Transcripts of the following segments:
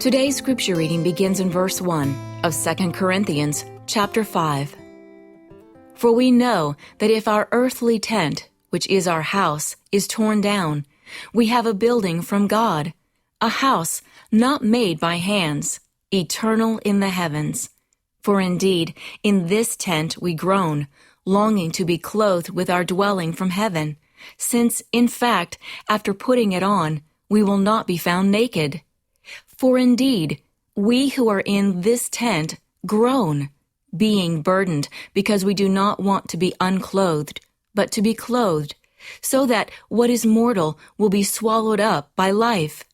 Today's scripture reading begins in verse 1 of 2 Corinthians chapter 5. For we know that if our earthly tent, which is our house, is torn down, we have a building from God, a house not made by hands, eternal in the heavens. For indeed, in this tent we groan, longing to be clothed with our dwelling from heaven, since, in fact, after putting it on, we will not be found naked. For indeed, we who are in this tent groan, being burdened, because we do not want to be unclothed, but to be clothed, so that what is mortal will be swallowed up by life.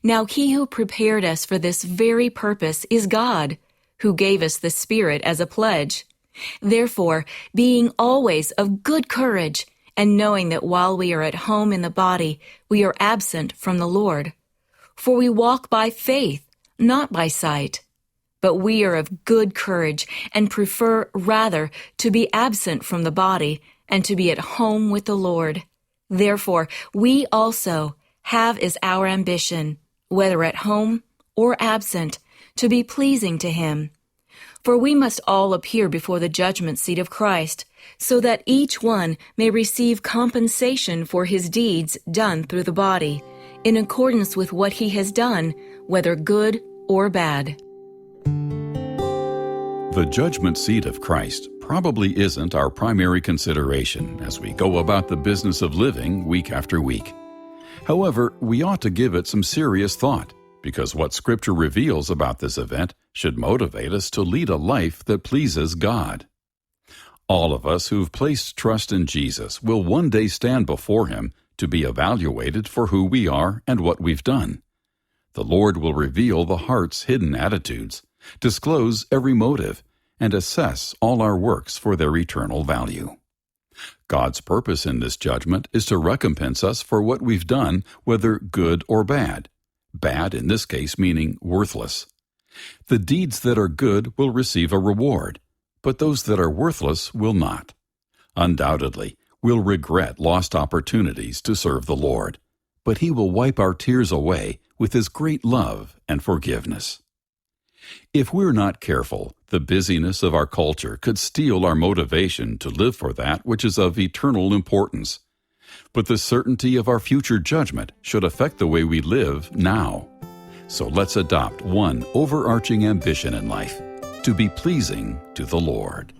Now he who prepared us for this very purpose is God, who gave us the Spirit as a pledge. Therefore, being always of good courage, and knowing that while we are at home in the body, we are absent from the Lord. For we walk by faith, not by sight. But we are of good courage, and prefer rather to be absent from the body, and to be at home with the Lord. Therefore, we also have as our ambition, whether at home or absent, to be pleasing to Him. For we must all appear before the judgment seat of Christ, so that each one may receive compensation for his deeds done through the body, in accordance with what he has done, whether good or bad. The judgment seat of Christ probably isn't our primary consideration as we go about the business of living week after week. However, we ought to give it some serious thought, because what Scripture reveals about this event should motivate us to lead a life that pleases God. All of us who've placed trust in Jesus will one day stand before Him to be evaluated for who we are and what we've done. The Lord will reveal the heart's hidden attitudes, disclose every motive, and assess all our works for their eternal value. God's purpose in this judgment is to recompense us for what we've done, whether good or bad. Bad in this case meaning worthless. The deeds that are good will receive a reward, but those that are worthless will not. Undoubtedly, we'll regret lost opportunities to serve the Lord, but He will wipe our tears away with His great love and forgiveness. If we're not careful, the busyness of our culture could steal our motivation to live for that which is of eternal importance. But the certainty of our future judgment should affect the way we live now. So let's adopt one overarching ambition in life: to be pleasing to the Lord.